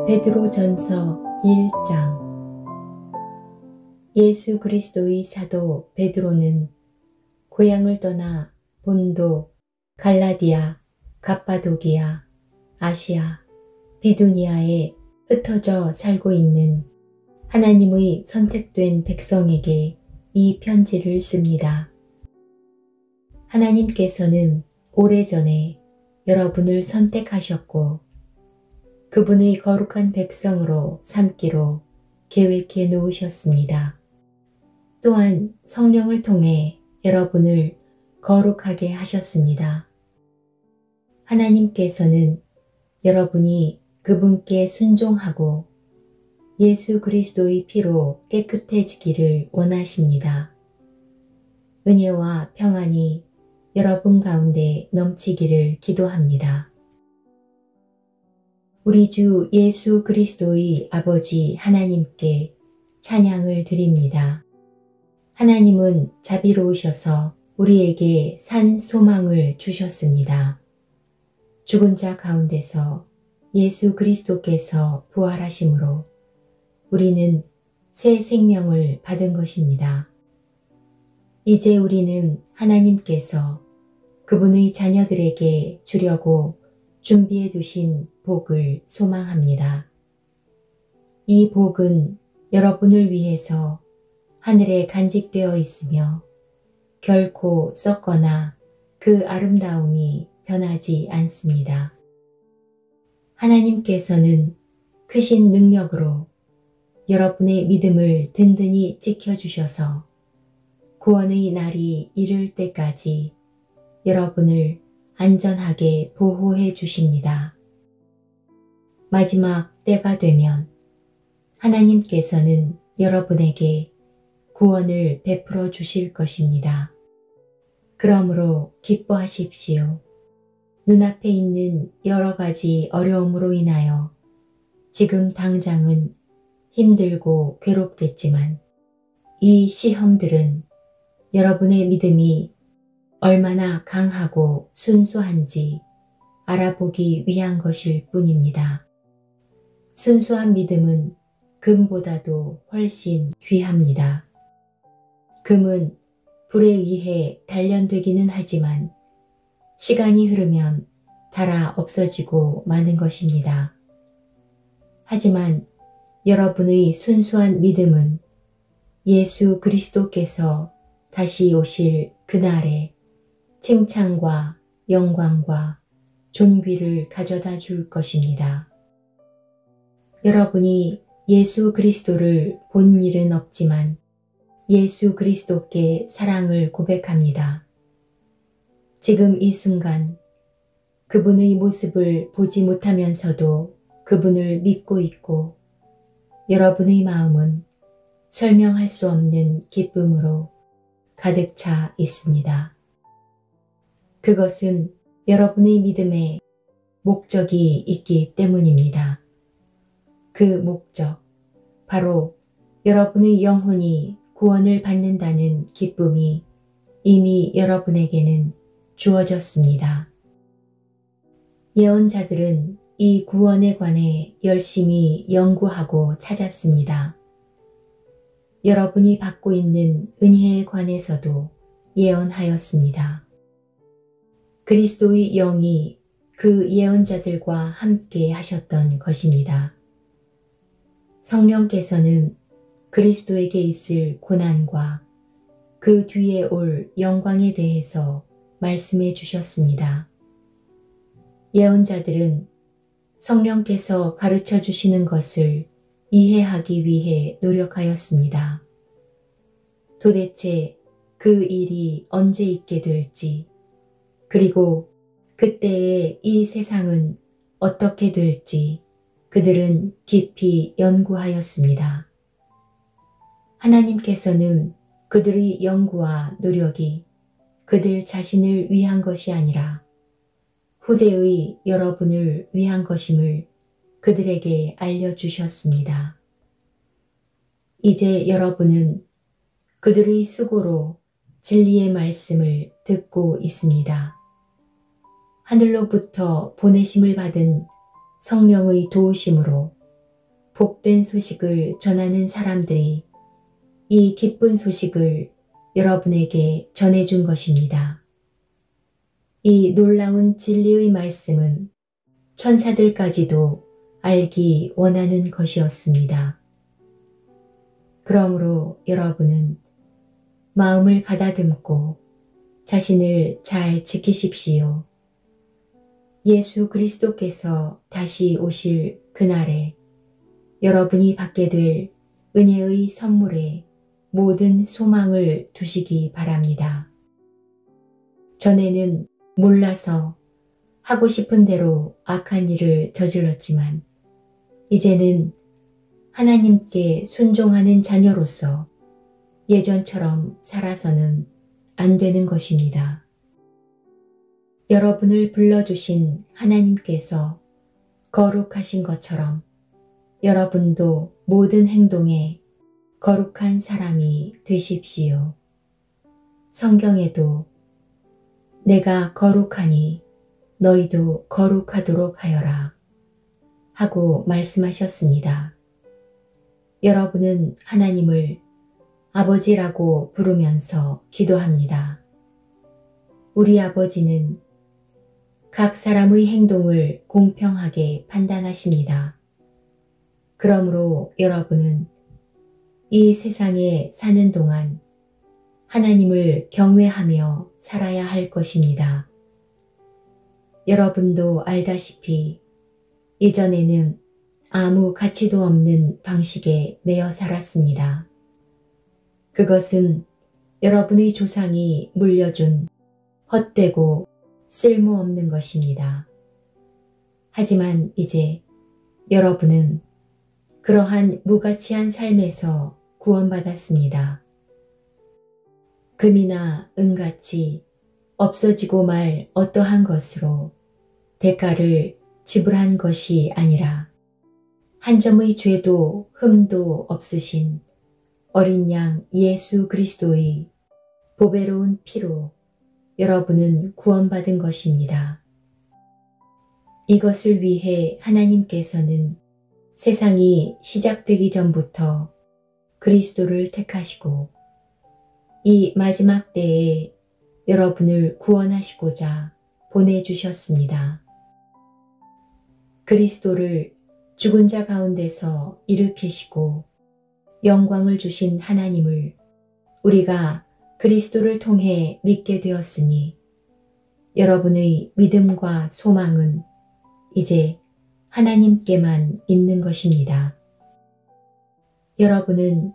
베드로전서 1장. 예수 그리스도의 사도 베드로는 고향을 떠나 본도, 갈라디아, 갑바도기아, 아시아, 비두니아에 흩어져 살고 있는 하나님의 선택된 백성에게 이 편지를 씁니다. 하나님께서는 오래전에 여러분을 선택하셨고 그분의 거룩한 백성으로 삼기로 계획해 놓으셨습니다. 또한 성령을 통해 여러분을 거룩하게 하셨습니다. 하나님께서는 여러분이 그분께 순종하고 예수 그리스도의 피로 깨끗해지기를 원하십니다. 은혜와 평안이 여러분 가운데 넘치기를 기도합니다. 우리 주 예수 그리스도의 아버지 하나님께 찬양을 드립니다. 하나님은 자비로우셔서 우리에게 산 소망을 주셨습니다. 죽은 자 가운데서 예수 그리스도께서 부활하심으로 우리는 새 생명을 받은 것입니다. 이제 우리는 하나님께서 그분의 자녀들에게 주려고 준비해 두신 복을 소망합니다. 이 복은 여러분을 위해서 하늘에 간직되어 있으며 결코 썩거나 그 아름다움이 변하지 않습니다. 하나님께서는 크신 능력으로 여러분의 믿음을 든든히 지켜주셔서 구원의 날이 이를 때까지 여러분을 안전하게 보호해 주십니다. 마지막 때가 되면 하나님께서는 여러분에게 구원을 베풀어 주실 것입니다. 그러므로 기뻐하십시오. 눈앞에 있는 여러 가지 어려움으로 인하여 지금 당장은 힘들고 괴롭겠지만 이 시험들은 여러분의 믿음이 얼마나 강하고 순수한지 알아보기 위한 것일 뿐입니다. 순수한 믿음은 금보다도 훨씬 귀합니다. 금은 불에 의해 단련되기는 하지만 시간이 흐르면 닳아 없어지고 마는 것입니다. 하지만 여러분의 순수한 믿음은 예수 그리스도께서 다시 오실 그날에 칭찬과 영광과 존귀를 가져다 줄 것입니다. 여러분이 예수 그리스도를 본 일은 없지만 예수 그리스도께 사랑을 고백합니다. 지금 이 순간 그분의 모습을 보지 못하면서도 그분을 믿고 있고 여러분의 마음은 설명할 수 없는 기쁨으로 가득 차 있습니다. 그것은 여러분의 믿음에 목적이 있기 때문입니다. 그 목적, 바로 여러분의 영혼이 구원을 받는다는 기쁨이 이미 여러분에게는 주어졌습니다. 예언자들은 이 구원에 관해 열심히 연구하고 찾았습니다. 여러분이 받고 있는 은혜에 관해서도 예언하였습니다. 그리스도의 영이 그 예언자들과 함께 하셨던 것입니다. 성령께서는 그리스도에게 있을 고난과 그 뒤에 올 영광에 대해서 말씀해 주셨습니다. 예언자들은 성령께서 가르쳐 주시는 것을 이해하기 위해 노력하였습니다. 도대체 그 일이 언제 있게 될지, 그리고 그때의 이 세상은 어떻게 될지 그들은 깊이 연구하였습니다. 하나님께서는 그들의 연구와 노력이 그들 자신을 위한 것이 아니라 후대의 여러분을 위한 것임을 그들에게 알려주셨습니다. 이제 여러분은 그들의 수고로 진리의 말씀을 듣고 있습니다. 하늘로부터 보내심을 받은 성령의 도우심으로 복된 소식을 전하는 사람들이 이 기쁜 소식을 여러분에게 전해준 것입니다. 이 놀라운 진리의 말씀은 천사들까지도 알기 원하는 것이었습니다. 그러므로 여러분은 마음을 가다듬고 자신을 잘 지키십시오. 예수 그리스도께서 다시 오실 그날에 여러분이 받게 될 은혜의 선물에 모든 소망을 두시기 바랍니다. 전에는 몰라서 하고 싶은 대로 악한 일을 저질렀지만 이제는 하나님께 순종하는 자녀로서 예전처럼 살아서는 안 되는 것입니다. 여러분을 불러주신 하나님께서 거룩하신 것처럼 여러분도 모든 행동에 거룩한 사람이 되십시오. 성경에도 내가 거룩하니 너희도 거룩하도록 하여라 하고 말씀하셨습니다. 여러분은 하나님을 아버지라고 부르면서 기도합니다. 우리 아버지는 각 사람의 행동을 공평하게 판단하십니다. 그러므로 여러분은 이 세상에 사는 동안 하나님을 경외하며 살아야 할 것입니다. 여러분도 알다시피 이전에는 아무 가치도 없는 방식에 매여 살았습니다. 그것은 여러분의 조상이 물려준 헛되고 쓸모없는 것입니다. 하지만 이제 여러분은 그러한 무가치한 삶에서 구원받았습니다. 금이나 은같이 없어지고 말 어떠한 것으로 대가를 지불한 것이 아니라 한 점의 죄도 흠도 없으신 어린 양 예수 그리스도의 보배로운 피로 여러분은 구원받은 것입니다. 이것을 위해 하나님께서는 세상이 시작되기 전부터 그리스도를 택하시고 이 마지막 때에 여러분을 구원하시고자 보내주셨습니다. 그리스도를 죽은 자 가운데서 일으키시고 영광을 주신 하나님을 우리가 그리스도를 통해 믿게 되었으니 여러분의 믿음과 소망은 이제 하나님께만 있는 것입니다. 여러분은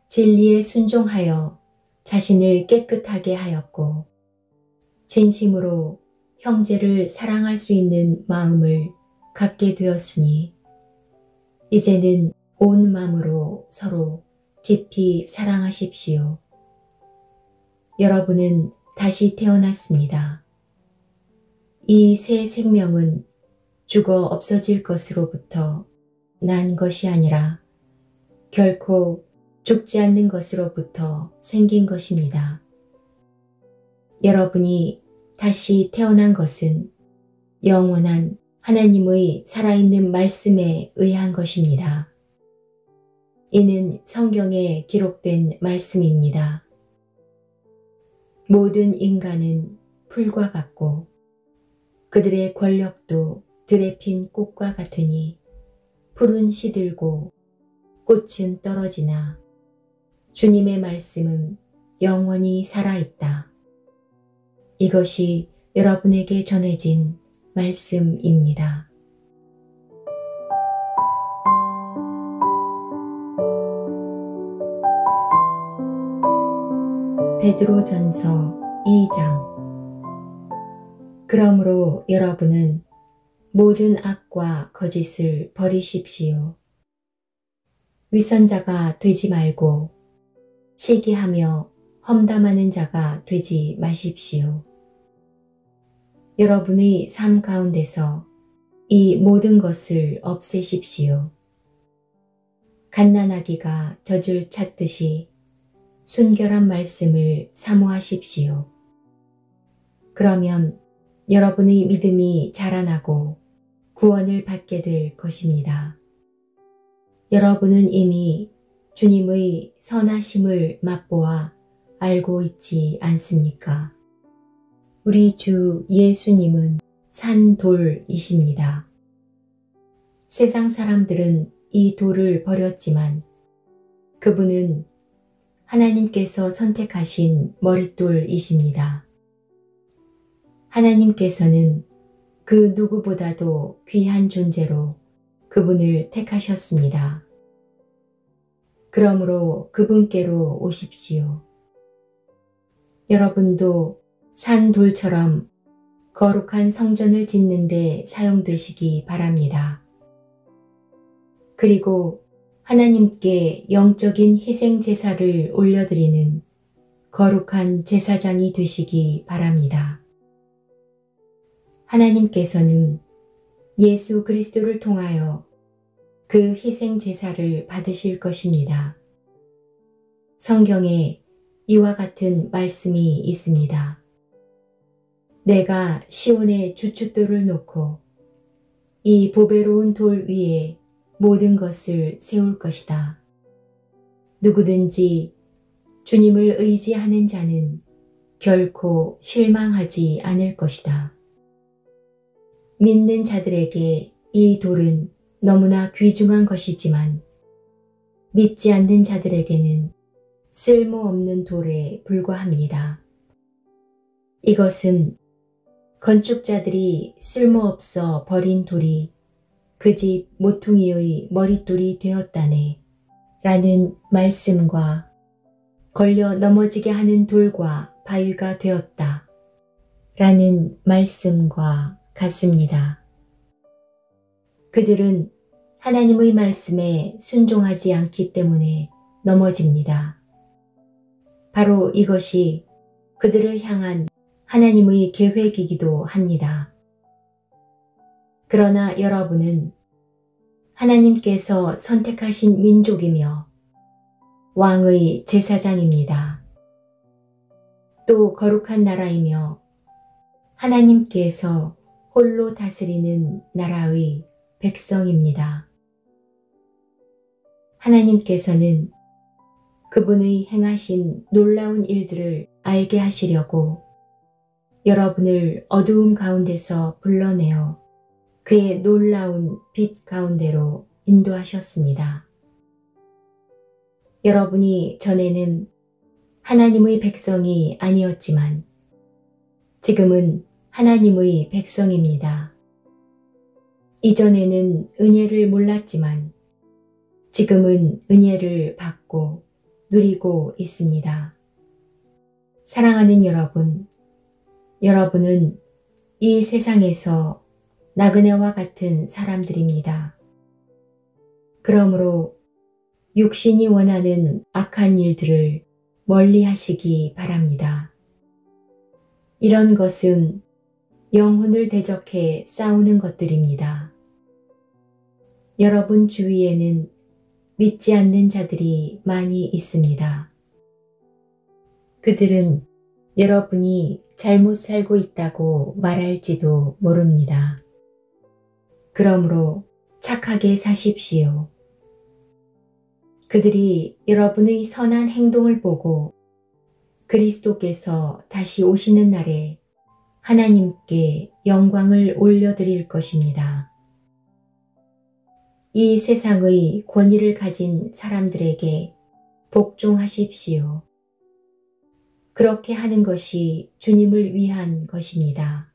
진리에 순종하여 자신을 깨끗하게 하였고 진심으로 형제를 사랑할 수 있는 마음을 갖게 되었으니 이제는 온 마음으로 서로 깊이 사랑하십시오. 여러분은 다시 태어났습니다. 이 새 생명은 죽어 없어질 것으로부터 난 것이 아니라 결코 죽지 않는 것으로부터 생긴 것입니다. 여러분이 다시 태어난 것은 영원한 하나님의 살아있는 말씀에 의한 것입니다. 이는 성경에 기록된 말씀입니다. 모든 인간은 풀과 같고 그들의 권력도 들에 핀 꽃과 같으니 풀은 시들고 꽃은 떨어지나 주님의 말씀은 영원히 살아있다. 이것이 여러분에게 전해진 말씀입니다. 베드로전서 2장. 그러므로 여러분은 모든 악과 거짓을 버리십시오. 위선자가 되지 말고 시기하며 험담하는 자가 되지 마십시오. 여러분의 삶 가운데서 이 모든 것을 없애십시오. 갓난아기가 젖을 찾듯이 순결한 말씀을 사모하십시오. 그러면 여러분의 믿음이 자라나고 구원을 받게 될 것입니다. 여러분은 이미 주님의 선하심을 맛보아 알고 있지 않습니까? 우리 주 예수님은 산돌이십니다. 세상 사람들은 이 돌을 버렸지만 그분은 하나님께서 선택하신 머릿돌이십니다. 하나님께서는 그 누구보다도 귀한 존재로 그분을 택하셨습니다. 그러므로 그분께로 오십시오. 여러분도 산돌처럼 거룩한 성전을 짓는 데 사용되시기 바랍니다. 그리고 하나님께 영적인 희생 제사를 올려드리는 거룩한 제사장이 되시기 바랍니다. 하나님께서는 예수 그리스도를 통하여 그 희생 제사를 받으실 것입니다. 성경에 이와 같은 말씀이 있습니다. 내가 시온의 주춧돌을 놓고 이 보배로운 돌 위에 모든 것을 세울 것이다. 누구든지 주님을 의지하는 자는 결코 실망하지 않을 것이다. 믿는 자들에게 이 돌은 너무나 귀중한 것이지만 믿지 않는 자들에게는 쓸모없는 돌에 불과합니다. 이것은 건축자들이 쓸모없어 버린 돌이 그 집 모퉁이의 머릿돌이 되었다네 라는 말씀과 걸려 넘어지게 하는 돌과 바위가 되었다 라는 말씀과 같습니다. 그들은 하나님의 말씀에 순종하지 않기 때문에 넘어집니다. 바로 이것이 그들을 향한 하나님의 계획이기도 합니다. 그러나 여러분은 하나님께서 선택하신 민족이며 왕의 제사장입니다. 또 거룩한 나라이며 하나님께서 홀로 다스리는 나라의 백성입니다. 하나님께서는 그분의 행하신 놀라운 일들을 알게 하시려고 여러분을 어두움 가운데서 불러내어 그의 놀라운 빛 가운데로 인도하셨습니다. 여러분이 전에는 하나님의 백성이 아니었지만 지금은 하나님의 백성입니다. 이전에는 은혜를 몰랐지만 지금은 은혜를 받고 누리고 있습니다. 사랑하는 여러분, 여러분은 이 세상에서 나그네와 같은 사람들입니다. 그러므로 육신이 원하는 악한 일들을 멀리 하시기 바랍니다. 이런 것은 영혼을 대적해 싸우는 것들입니다. 여러분 주위에는 믿지 않는 자들이 많이 있습니다. 그들은 여러분이 잘못 살고 있다고 말할지도 모릅니다. 그러므로 착하게 사십시오. 그들이 여러분의 선한 행동을 보고 그리스도께서 다시 오시는 날에 하나님께 영광을 올려드릴 것입니다. 이 세상의 권위를 가진 사람들에게 복종하십시오. 그렇게 하는 것이 주님을 위한 것입니다.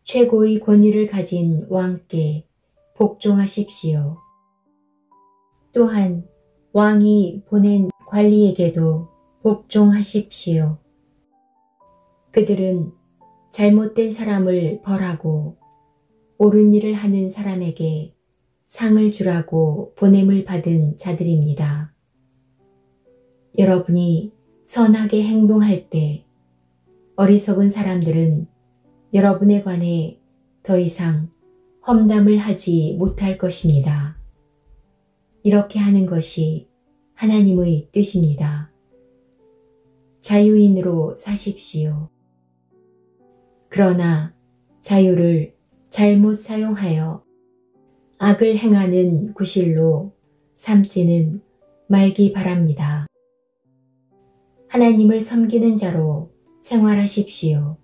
최고의 권위를 가진 왕께 복종하십시오. 또한 왕이 보낸 관리에게도 복종하십시오. 그들은 잘못된 사람을 벌하고 옳은 일을 하는 사람에게 상을 주라고 보냄을 받은 자들입니다. 여러분이 선하게 행동할 때 어리석은 사람들은 여러분에 관해 더 이상 험담을 하지 못할 것입니다. 이렇게 하는 것이 하나님의 뜻입니다. 자유인으로 사십시오. 그러나 자유를 잘못 사용하여 악을 행하는 구실로 삼지는 말기 바랍니다. 하나님을 섬기는 자로 생활하십시오.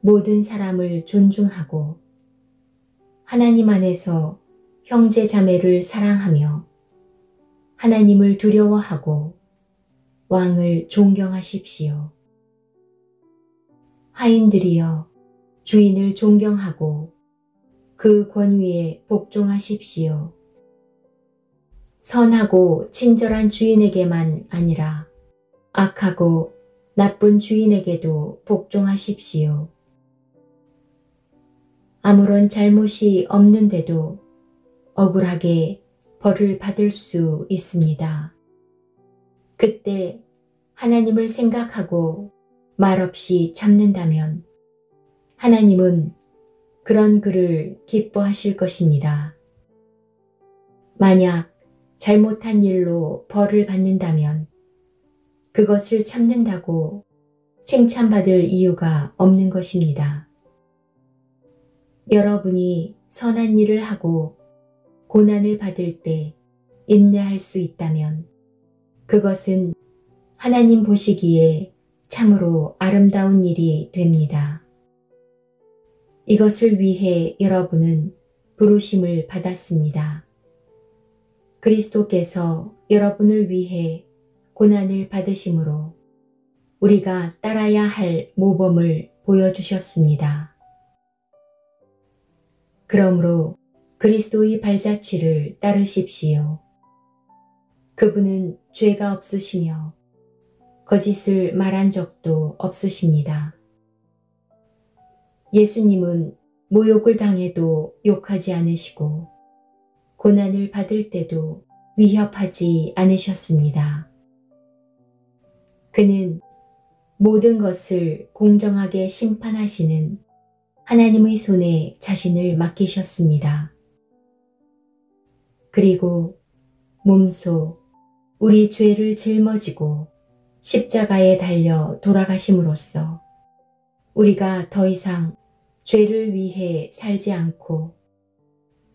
모든 사람을 존중하고 하나님 안에서 형제 자매를 사랑하며 하나님을 두려워하고 왕을 존경하십시오. 하인들이여 주인을 존경하고 그 권위에 복종하십시오. 선하고 친절한 주인에게만 아니라 악하고 나쁜 주인에게도 복종하십시오. 아무런 잘못이 없는데도 억울하게 벌을 받을 수 있습니다. 그때 하나님을 생각하고 말없이 참는다면 하나님은 그런 그를 기뻐하실 것입니다. 만약 잘못한 일로 벌을 받는다면 그것을 참는다고 칭찬받을 이유가 없는 것입니다. 여러분이 선한 일을 하고 고난을 받을 때 인내할 수 있다면 그것은 하나님 보시기에 참으로 아름다운 일이 됩니다. 이것을 위해 여러분은 부르심을 받았습니다. 그리스도께서 여러분을 위해 고난을 받으심으로 우리가 따라야 할 모범을 보여주셨습니다. 그러므로 그리스도의 발자취를 따르십시오. 그분은 죄가 없으시며 거짓을 말한 적도 없으십니다. 예수님은 모욕을 당해도 욕하지 않으시고 고난을 받을 때도 위협하지 않으셨습니다. 그는 모든 것을 공정하게 심판하시는 하나님의 손에 자신을 맡기셨습니다. 그리고 몸소 우리 죄를 짊어지고 십자가에 달려 돌아가심으로써 우리가 더 이상 죄를 위해 살지 않고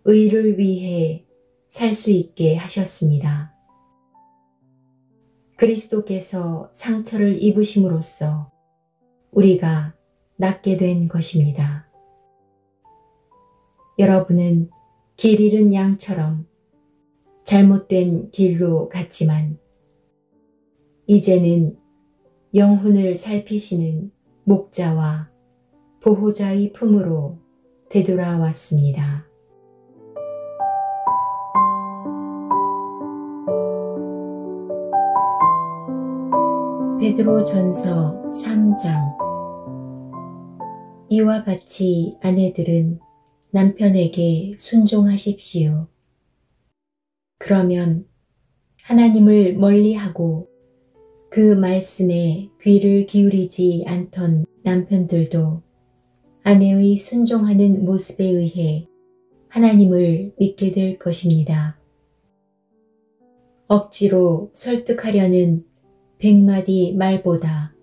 의를 위해 살 수 있게 하셨습니다. 그리스도께서 상처를 입으심으로써 우리가 낫게 된 것입니다. 여러분은 길 잃은 양처럼 잘못된 길로 갔지만 이제는 영혼을 살피시는 목자와 보호자의 품으로 되돌아왔습니다. 베드로전서 3장. 이와 같이 아내들은 남편에게 순종하십시오. 그러면 하나님을 멀리하고 그 말씀에 귀를 기울이지 않던 남편들도 아내의 순종하는 모습에 의해 하나님을 믿게 될 것입니다. 억지로 설득하려는 100마디 말보다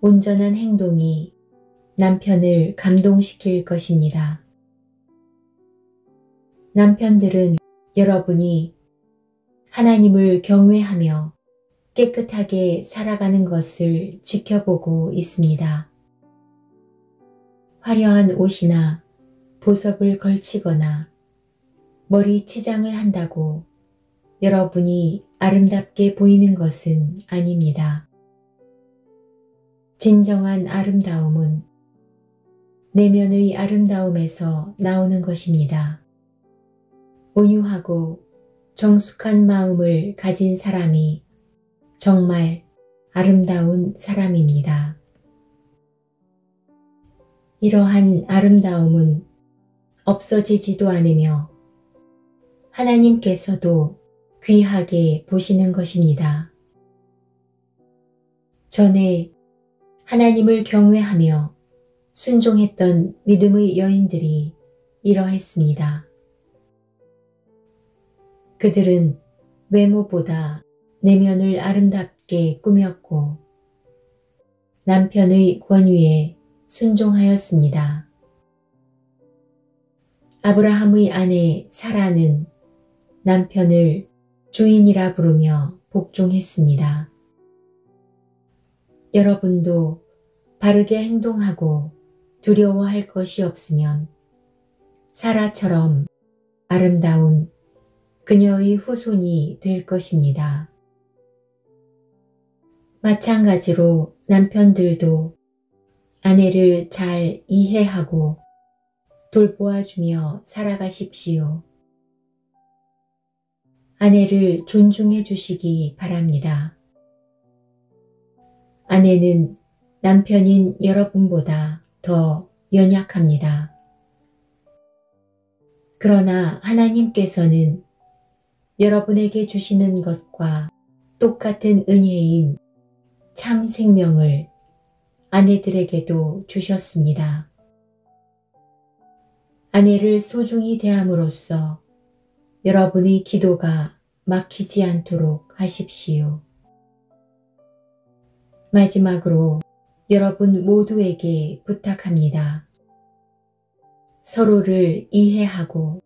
온전한 행동이 남편을 감동시킬 것입니다. 남편들은 여러분이 하나님을 경외하며 깨끗하게 살아가는 것을 지켜보고 있습니다. 화려한 옷이나 보석을 걸치거나 머리 치장을 한다고 여러분이 아름답게 보이는 것은 아닙니다. 진정한 아름다움은 내면의 아름다움에서 나오는 것입니다. 온유하고 정숙한 마음을 가진 사람이 정말 아름다운 사람입니다. 이러한 아름다움은 없어지지도 않으며 하나님께서도 귀하게 보시는 것입니다. 전에 하나님을 경외하며 순종했던 믿음의 여인들이 이러했습니다. 그들은 외모보다 내면을 아름답게 꾸몄고 남편의 권위에 순종하였습니다. 아브라함의 아내 사라는 남편을 주인이라 부르며 복종했습니다. 여러분도 바르게 행동하고 두려워할 것이 없으면 사라처럼 아름다운 그녀의 후손이 될 것입니다. 마찬가지로 남편들도 아내를 잘 이해하고 돌보아주며 살아가십시오. 아내를 존중해 주시기 바랍니다. 아내는 남편인 여러분보다 더 연약합니다. 그러나 하나님께서는 여러분에게 주시는 것과 똑같은 은혜인 참 생명을 아내들에게도 주셨습니다. 아내를 소중히 대함으로써 여러분의 기도가 막히지 않도록 하십시오. 마지막으로 여러분 모두에게 부탁합니다. 서로를 이해하고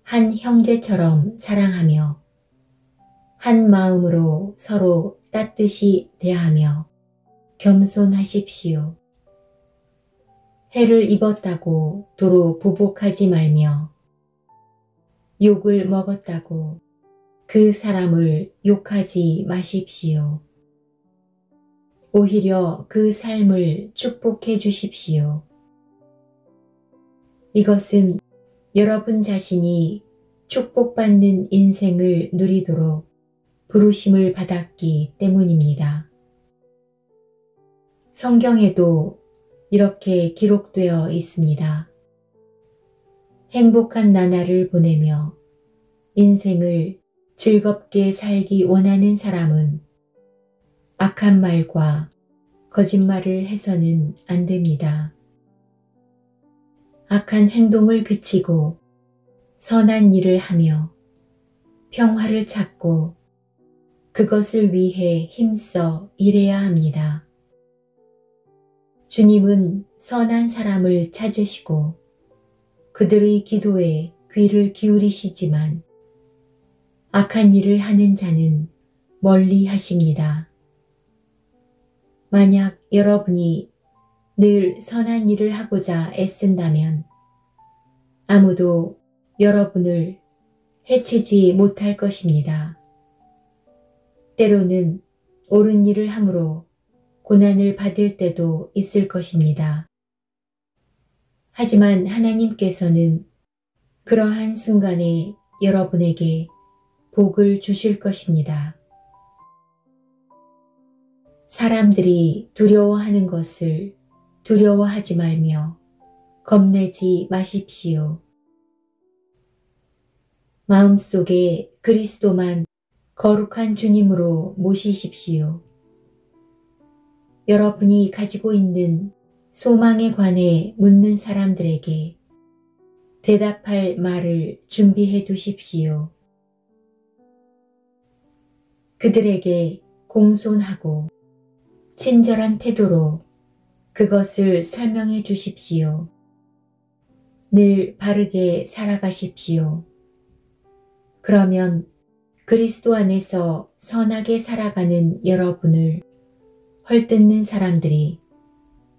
한 형제처럼 사랑하며 한 마음으로 서로 따뜻이 대하며 겸손하십시오. 해를 입었다고 도로 보복하지 말며 욕을 먹었다고 그 사람을 욕하지 마십시오. 오히려 그 삶을 축복해 주십시오. 이것은 여러분 자신이 축복받는 인생을 누리도록 부르심을 받았기 때문입니다. 성경에도 이렇게 기록되어 있습니다. 행복한 나날을 보내며 인생을 즐겁게 살기 원하는 사람은 악한 말과 거짓말을 해서는 안 됩니다. 악한 행동을 그치고 선한 일을 하며 평화를 찾고 그것을 위해 힘써 일해야 합니다. 주님은 선한 사람을 찾으시고 그들의 기도에 귀를 기울이시지만 악한 일을 하는 자는 멀리 하십니다. 만약 여러분이 늘 선한 일을 하고자 애쓴다면 아무도 여러분을 해치지 못할 것입니다. 때로는 옳은 일을 함으로 고난을 받을 때도 있을 것입니다. 하지만 하나님께서는 그러한 순간에 여러분에게 복을 주실 것입니다. 사람들이 두려워하는 것을 두려워하지 말며 겁내지 마십시오. 마음속에 그리스도만 거룩한 주님으로 모시십시오. 여러분이 가지고 있는 소망에 관해 묻는 사람들에게 대답할 말을 준비해 두십시오. 그들에게 공손하고 친절한 태도로 그것을 설명해 주십시오. 늘 바르게 살아가십시오. 그러면 그리스도 안에서 선하게 살아가는 여러분을 헐뜯는 사람들이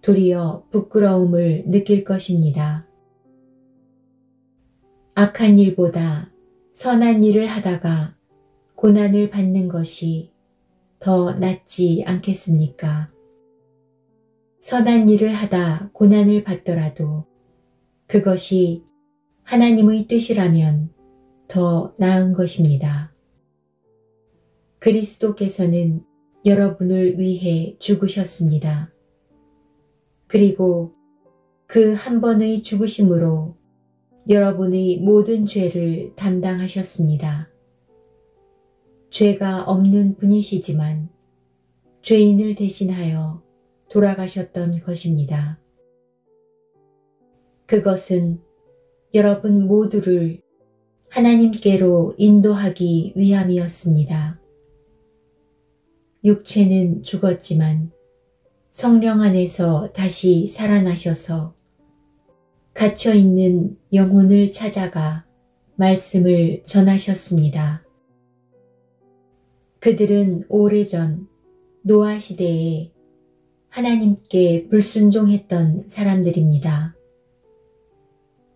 도리어 부끄러움을 느낄 것입니다. 악한 일보다 선한 일을 하다가 고난을 받는 것이 더 낫지 않겠습니까? 선한 일을 하다 고난을 받더라도 그것이 하나님의 뜻이라면 더 나은 것입니다. 그리스도께서는 여러분을 위해 죽으셨습니다. 그리고 그 한 번의 죽으심으로 여러분의 모든 죄를 담당하셨습니다. 죄가 없는 분이시지만 죄인을 대신하여 돌아가셨던 것입니다. 그것은 여러분 모두를 하나님께로 인도하기 위함이었습니다. 육체는 죽었지만 성령 안에서 다시 살아나셔서 갇혀있는 영혼을 찾아가 말씀을 전하셨습니다. 그들은 오래전 노아 시대에 하나님께 불순종했던 사람들입니다.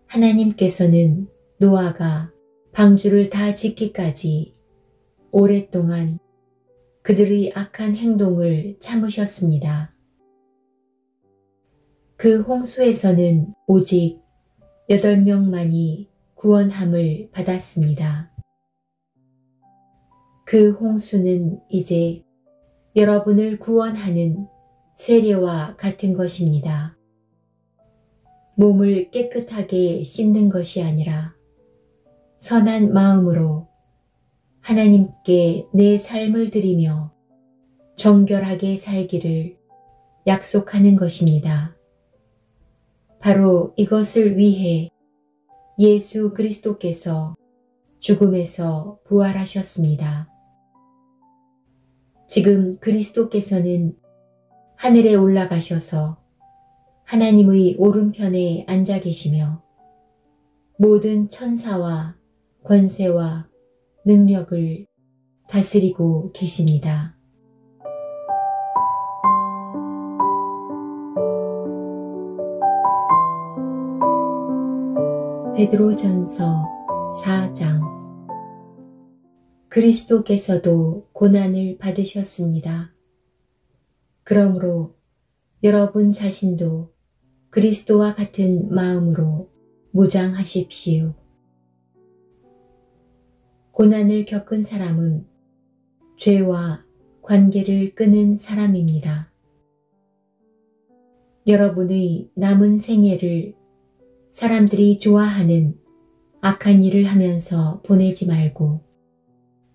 하나님께서는 노아가 방주를 다 짓기까지 오랫동안 그들의 악한 행동을 참으셨습니다. 그 홍수에서는 오직 8명만이 구원함을 받았습니다. 그 홍수는 이제 여러분을 구원하는 세례와 같은 것입니다. 몸을 깨끗하게 씻는 것이 아니라 선한 마음으로 하나님께 내 삶을 드리며 정결하게 살기를 약속하는 것입니다. 바로 이것을 위해 예수 그리스도께서 죽음에서 부활하셨습니다. 지금 그리스도께서는 하늘에 올라가셔서 하나님의 오른편에 앉아 계시며 모든 천사와 권세와 능력을 다스리고 계십니다. 베드로전서 4장. 그리스도께서도 고난을 받으셨습니다. 그러므로 여러분 자신도 그리스도와 같은 마음으로 무장하십시오. 고난을 겪은 사람은 죄와 관계를 끊은 사람입니다. 여러분의 남은 생애를 사람들이 좋아하는 악한 일을 하면서 보내지 말고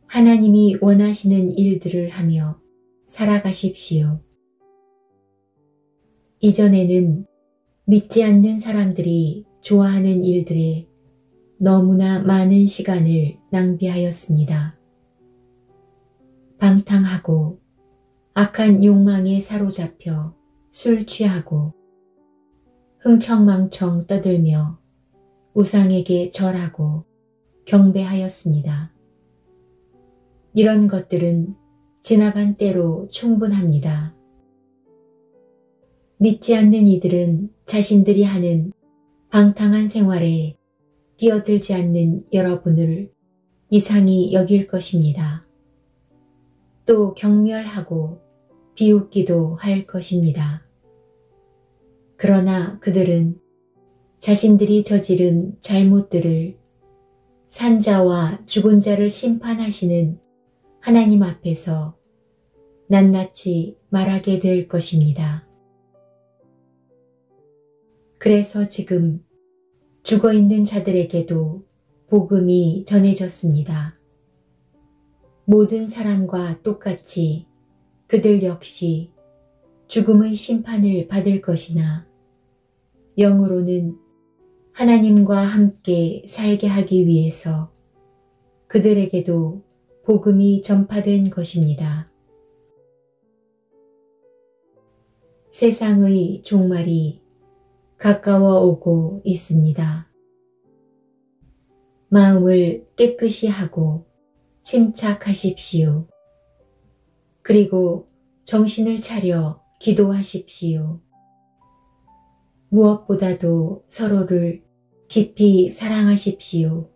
하나님이 원하시는 일들을 하며 살아가십시오. 이전에는 믿지 않는 사람들이 좋아하는 일들에 너무나 많은 시간을 낭비하였습니다. 방탕하고 악한 욕망에 사로잡혀 술 취하고 흥청망청 떠들며 우상에게 절하고 경배하였습니다. 이런 것들은 지나간 때로 충분합니다. 믿지 않는 이들은 자신들이 하는 방탕한 생활에 끼어들지 않는 여러분을 이상히 여길 것입니다. 또 경멸하고 비웃기도 할 것입니다. 그러나 그들은 자신들이 저지른 잘못들을 산자와 죽은 자를 심판하시는 하나님 앞에서 낱낱이 말하게 될 것입니다. 그래서 지금 죽어있는 자들에게도 복음이 전해졌습니다. 모든 사람과 똑같이 그들 역시 죽음의 심판을 받을 것이나 영으로는 하나님과 함께 살게 하기 위해서 그들에게도 복음이 전파된 것입니다. 세상의 종말이 가까워 오고 있습니다. 마음을 깨끗이 하고 침착하십시오. 그리고 정신을 차려 기도하십시오. 무엇보다도 서로를 깊이 사랑하십시오.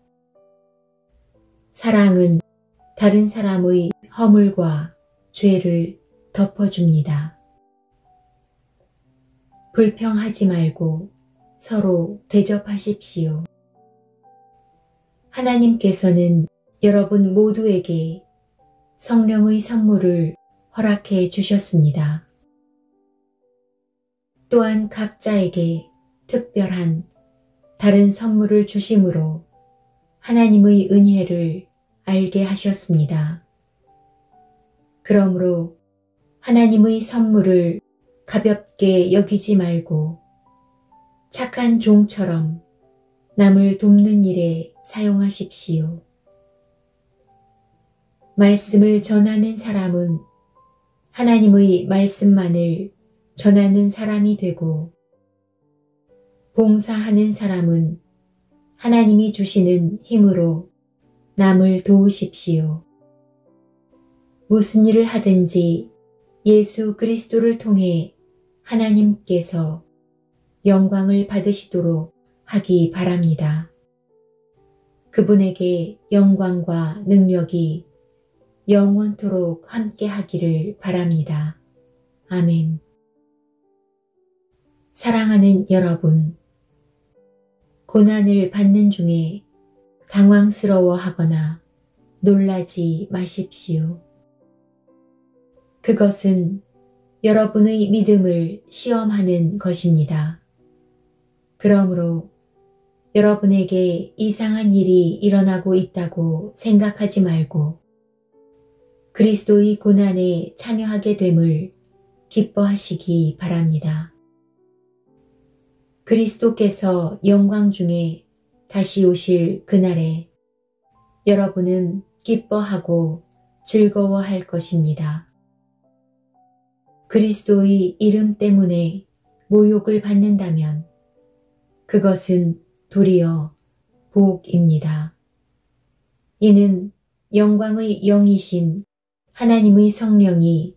사랑은 다른 사람의 허물과 죄를 덮어줍니다. 불평하지 말고 서로 대접하십시오. 하나님께서는 여러분 모두에게 성령의 선물을 허락해 주셨습니다. 또한 각자에게 특별한 다른 선물을 주심으로 하나님의 은혜를 알게 하셨습니다. 그러므로 하나님의 선물을 가볍게 여기지 말고 착한 종처럼 남을 돕는 일에 사용하십시오. 말씀을 전하는 사람은 하나님의 말씀만을 전하는 사람이 되고 봉사하는 사람은 하나님이 주시는 힘으로 남을 도우십시오. 무슨 일을 하든지 예수 그리스도를 통해 하나님께서 영광을 받으시도록 하기 바랍니다. 그분에게 영광과 능력이 영원토록 함께 하기를 바랍니다. 아멘. 사랑하는 여러분, 고난을 받는 중에 당황스러워하거나 놀라지 마십시오. 그것은 여러분의 믿음을 시험하는 것입니다. 그러므로 여러분에게 이상한 일이 일어나고 있다고 생각하지 말고 그리스도의 고난에 참여하게 됨을 기뻐하시기 바랍니다. 그리스도께서 영광 중에 다시 오실 그날에 여러분은 기뻐하고 즐거워할 것입니다. 그리스도의 이름 때문에 모욕을 받는다면 그것은 도리어 복입니다. 이는 영광의 영이신 하나님의 성령이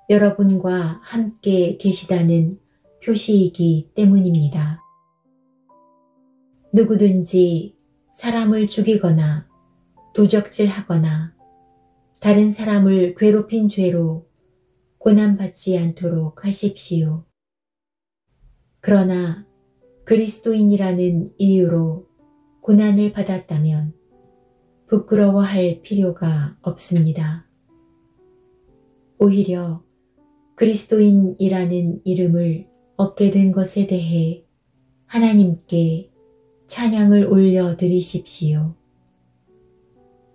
여러분과 함께 계시다는 표시이기 때문입니다. 누구든지 사람을 죽이거나 도적질하거나 다른 사람을 괴롭힌 죄로 고난받지 않도록 하십시오. 그러나 그리스도인이라는 이유로 고난을 받았다면 부끄러워할 필요가 없습니다. 오히려 그리스도인이라는 이름을 얻게 된 것에 대해 하나님께 찬양을 올려드리십시오.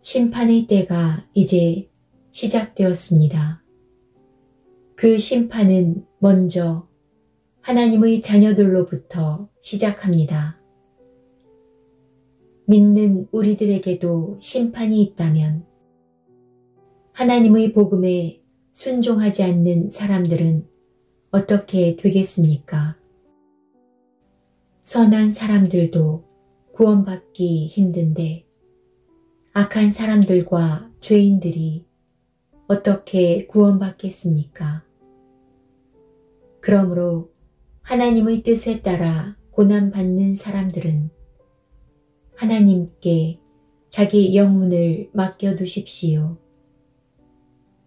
심판의 때가 이제 시작되었습니다. 그 심판은 먼저 하나님의 자녀들로부터 시작합니다. 믿는 우리들에게도 심판이 있다면 하나님의 복음에 순종하지 않는 사람들은 어떻게 되겠습니까? 선한 사람들도 구원받기 힘든데 악한 사람들과 죄인들이 어떻게 구원받겠습니까? 그러므로 하나님의 뜻에 따라 고난받는 사람들은 하나님께 자기 영혼을 맡겨두십시오.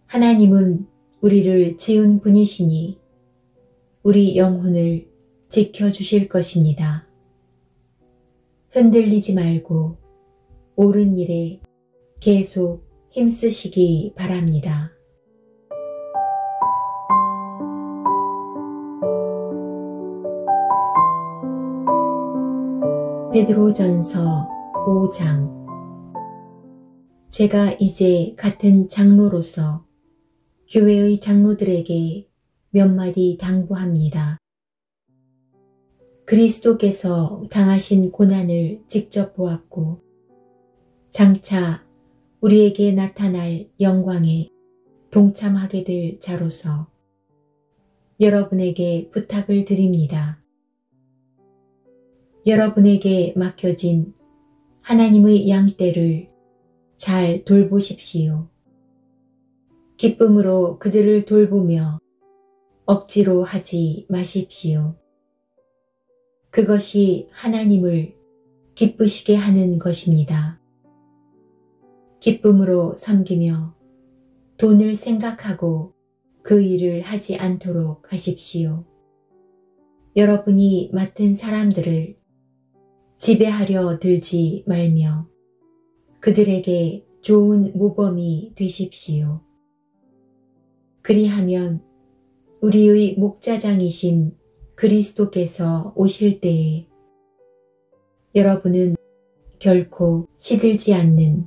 하나님은 우리를 지은 분이시니 우리 영혼을 지켜주실 것입니다. 흔들리지 말고 옳은 일에 계속 힘쓰시기 바랍니다. 베드로전서 5장. 제가 이제 같은 장로로서 교회의 장로들에게 몇 마디 당부합니다. 그리스도께서 당하신 고난을 직접 보았고 장차 우리에게 나타날 영광에 동참하게 될 자로서 여러분에게 부탁을 드립니다. 여러분에게 맡겨진 하나님의 양떼를 잘 돌보십시오. 기쁨으로 그들을 돌보며 억지로 하지 마십시오. 그것이 하나님을 기쁘시게 하는 것입니다. 기쁨으로 섬기며 돈을 생각하고 그 일을 하지 않도록 하십시오. 여러분이 맡은 사람들을 지배하려 들지 말며 그들에게 좋은 모범이 되십시오. 그리하면 우리의 목자장이신 그리스도께서 오실 때에 여러분은 결코 시들지 않는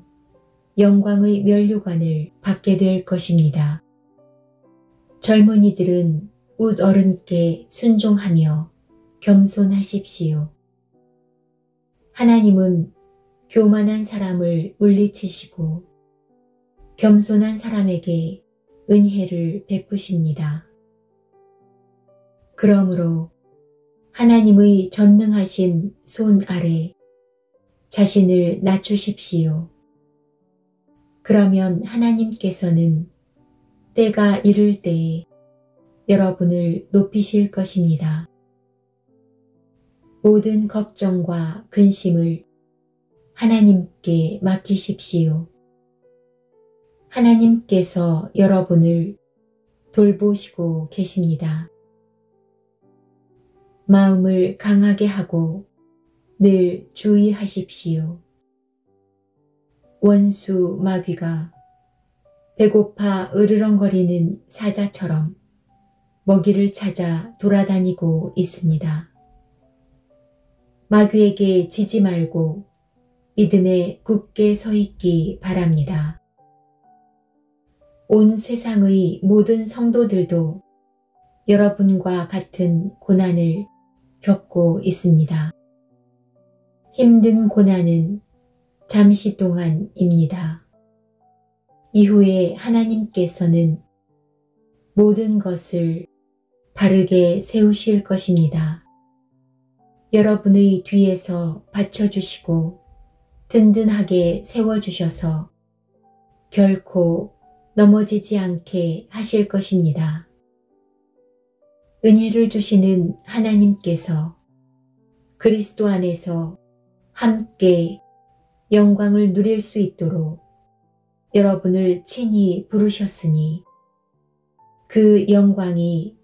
영광의 면류관을 받게 될 것입니다. 젊은이들은 웃 어른께 순종하며 겸손하십시오. 하나님은 교만한 사람을 물리치시고 겸손한 사람에게 은혜를 베푸십니다. 그러므로 하나님의 전능하신 손 아래 자신을 낮추십시오. 그러면 하나님께서는 때가 이를 때에 여러분을 높이실 것입니다. 모든 걱정과 근심을 하나님께 맡기십시오. 하나님께서 여러분을 돌보시고 계십니다. 마음을 강하게 하고 늘 주의하십시오. 원수 마귀가 배고파 으르렁거리는 사자처럼 먹이를 찾아 돌아다니고 있습니다. 마귀에게 지지 말고 믿음에 굳게 서 있기 바랍니다. 온 세상의 모든 성도들도 여러분과 같은 고난을 겪고 있습니다. 힘든 고난은 잠시 동안입니다. 이후에 하나님께서는 모든 것을 바르게 세우실 것입니다. 여러분의 뒤에서 받쳐주시고 든든하게 세워주셔서 결코 넘어지지 않게 하실 것입니다. 은혜를 주시는 하나님께서 그리스도 안에서 함께 영광을 누릴 수 있도록 여러분을 친히 부르셨으니 그 영광이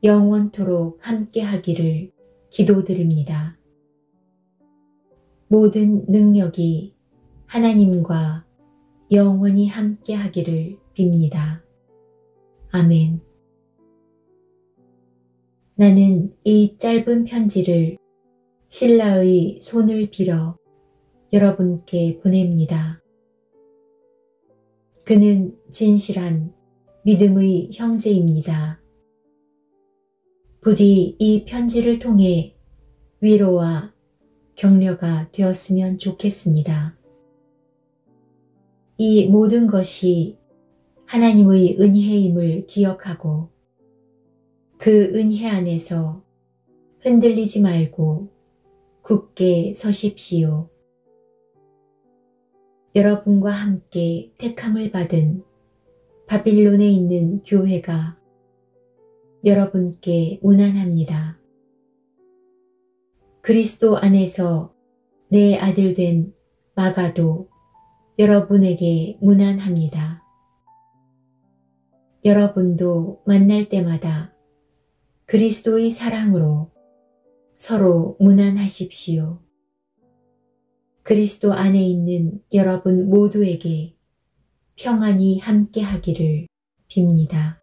영원토록 함께 하기를 기도드립니다. 모든 능력이 하나님과 영원히 함께 하기를 빕니다. 아멘. 나는 이 짧은 편지를 신라의 손을 빌어 여러분께 보냅니다. 그는 진실한 믿음의 형제입니다. 부디 이 편지를 통해 위로와 격려가 되었으면 좋겠습니다. 이 모든 것이 하나님의 은혜임을 기억하고 그 은혜 안에서 흔들리지 말고 굳게 서십시오. 여러분과 함께 택함을 받은 바빌론에 있는 교회가 여러분께 문안합니다. 그리스도 안에서 내 아들 된 마가도 여러분에게 문안합니다. 여러분도 만날 때마다 그리스도의 사랑으로 서로 문안하십시오. 그리스도 안에 있는 여러분 모두에게 평안이 함께 하기를 빕니다.